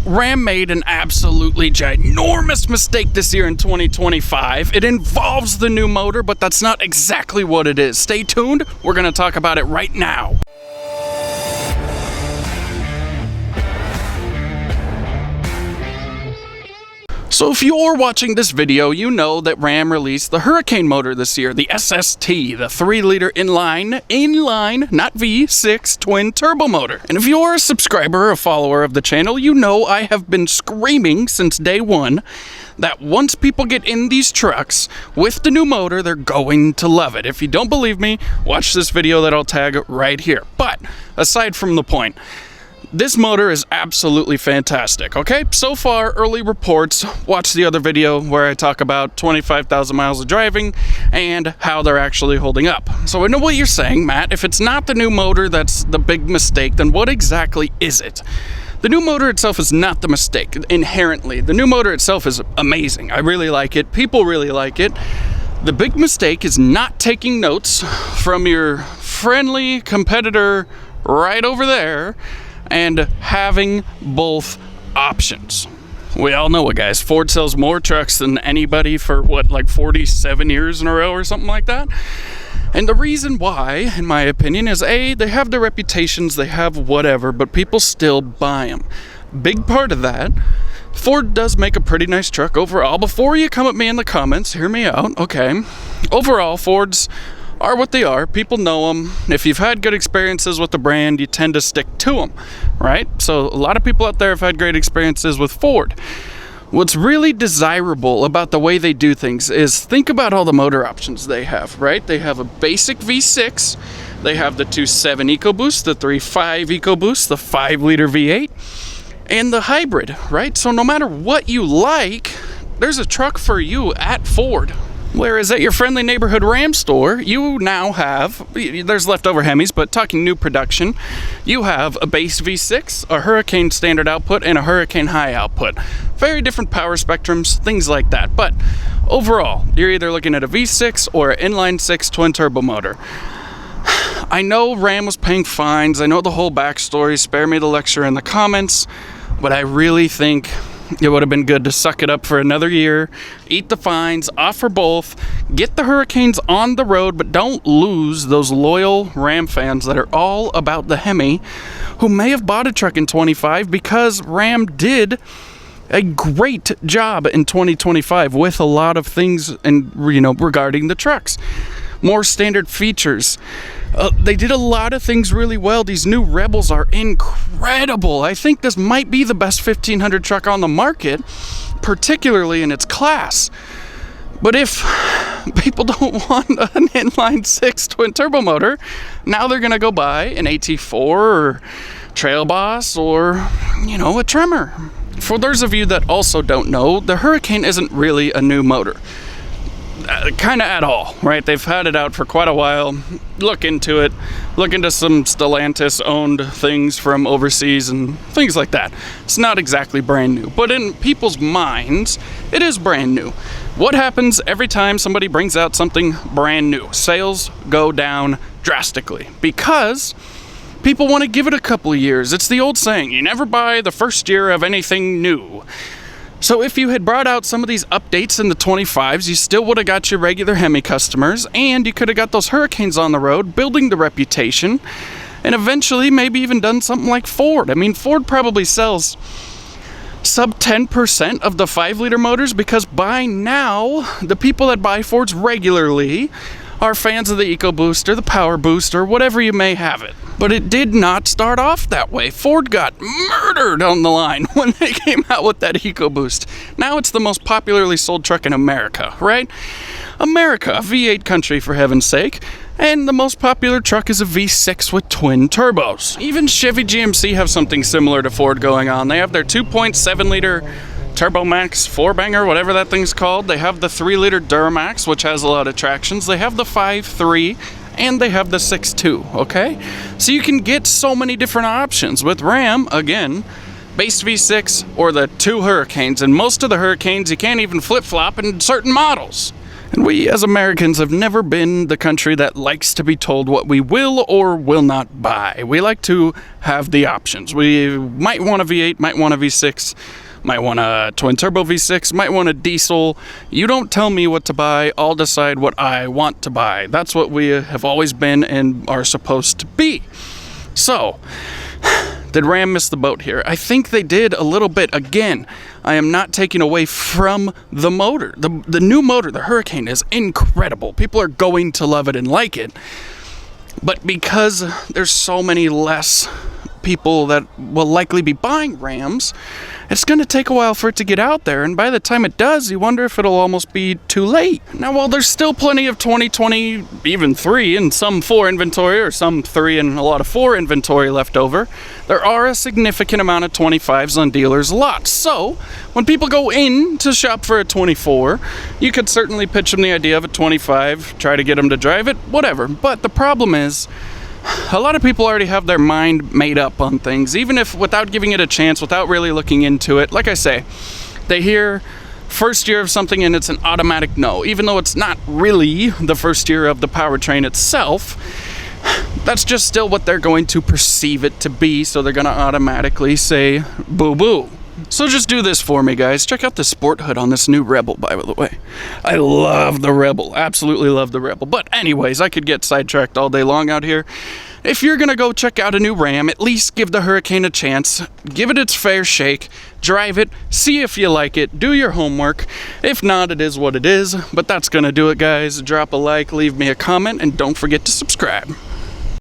Ram made an absolutely ginormous mistake this year in 2025. It involves the new motor, but that's not exactly what it is. Stay tuned, we're gonna talk about it right now. So if you're watching this video, you know that Ram released the Hurricane motor this year, the SST, the 3-liter inline, not V6 twin turbo motor. And if you're a subscriber or a follower of the channel, you know I have been screaming since day one that once people get in these trucks with the new motor, they're going to love it. If you don't believe me, watch this video that I'll tag right here. But aside from the point, this motor is absolutely fantastic, okay? So far, early reports, watch the other video where I talk about 25,000 miles of driving and how they're actually holding up. So I know what you're saying, Matt. If it's not the new motor that's the big mistake, then what exactly is it? The new motor itself is not the mistake, inherently. The new motor itself is amazing. I really like it. People really like it. The big mistake is not taking notes from your friendly competitor right over there and having both options. We all know it, guys. Ford sells more trucks than anybody for what, like 47 years in a row or something like that. And the reason why, in my opinion, is A, they have their reputations, they have whatever, but people still buy them. Big part of that, Ford does make a pretty nice truck overall. Before you come at me in the comments, hear me out, okay? Overall, Fords are what they are. People know them. If you've had good experiences with the brand, you tend to stick to them, right? So a lot of people out there have had great experiences with Ford. What's really desirable about the way they do things is think about all the motor options they have, right? They have a basic V6, they have the 2.7 EcoBoost, the 3.5 EcoBoost, the 5-liter V8, and the hybrid, right? So no matter what you like, there's a truck for you at Ford. Whereas at your friendly neighborhood Ram store, you now have, there's leftover Hemis, but talking new production, you have a base V6, a Hurricane standard output, and a Hurricane high output. Very different power spectrums, things like that. But overall, you're either looking at a V6 or an inline 6 twin turbo motor. I know Ram was paying fines, I know the whole backstory, spare me the lecture in the comments, but I really think it would have been good to suck it up for another year, eat the fines, offer both, get the Hurricanes on the road, but don't lose those loyal Ram fans that are all about the Hemi who may have bought a truck in 25 because Ram did a great job in 2025 with a lot of things and regarding the trucks. More standard features. They did a lot of things really well. These new Rebels are incredible. I think this might be the best 1500 truck on the market, particularly in its class. But if people don't want an inline 6 twin turbo motor, now they're going to go buy an AT4 or Trail Boss or, a Tremor. For those of you that also don't know, the Hurricane isn't really a new motor. Kind of at all, right? They've had it out for quite a while. Look into it. Look into some Stellantis-owned things from overseas and things like that. It's not exactly brand new, but in people's minds, it is brand new. What happens every time somebody brings out something brand new? Sales go down drastically because people want to give it a couple of years. It's the old saying, you never buy the first year of anything new. So if you had brought out some of these updates in the 25s, you still would have got your regular Hemi customers, and you could have got those Hurricanes on the road, building the reputation, and eventually maybe even done something like Ford. I mean, Ford probably sells sub 10% of the 5-liter motors because by now, the people that buy Fords regularly are fans of the EcoBoost or the Power Boost or whatever you may have it. But it did not start off that way. Ford got murdered on the line when they came out with that EcoBoost. Now it's the most popularly sold truck in America, right? America, a V8 country for heaven's sake. And the most popular truck is a V6 with twin turbos. Even Chevy GMC have something similar to Ford going on. They have their 2.7-liter TurboMax 4-banger, whatever that thing's called. They have the 3-liter Duramax, which has a lot of tractions. They have the 5.3, and they have the 6.2, okay? So you can get so many different options. With Ram, again, base V6 or the 2 Hurricanes. And most of the Hurricanes, you can't even flip-flop in certain models And we as Americans have never been the country that likes to be told what we will or will not buy. We like to have the options. We might want a V8, might want a V6, might want a twin turbo V6, might want a diesel. You don't tell me what to buy, I'll decide what I want to buy. That's what we have always been and are supposed to be. So, did Ram miss the boat here? I think they did a little bit. Again, I am not taking away from the motor. The new motor, the Hurricane, is incredible. People are going to love it and like it. But because there's so many less people that will likely be buying Rams, it's going to take a while for it to get out there, and by the time it does, you wonder if it'll almost be too late. Now, while there's still plenty of 2020, even 3, and some 4 inventory, or some 3 and a lot of 4 inventory left over, there are a significant amount of 25s on dealers' lots. So, when people go in to shop for a 24, you could certainly pitch them the idea of a 25, try to get them to drive it, whatever. But the problem is, a lot of people already have their mind made up on things, even if without giving it a chance, without really looking into it. Like I say, they hear first year of something and it's an automatic no, even though it's not really the first year of the powertrain itself. That's just still what they're going to perceive it to be, so they're going to automatically say boo-boo. So just do this for me, guys. Check out the sport hood on this new Rebel, by the way. I love the Rebel. Absolutely love the Rebel. But anyways, I could get sidetracked all day long out here. If you're going to go check out a new Ram, at least give the Hurricane a chance. Give it its fair shake. Drive it. See if you like it. Do your homework. If not, it is what it is. But that's going to do it, guys. Drop a like, leave me a comment, and don't forget to subscribe.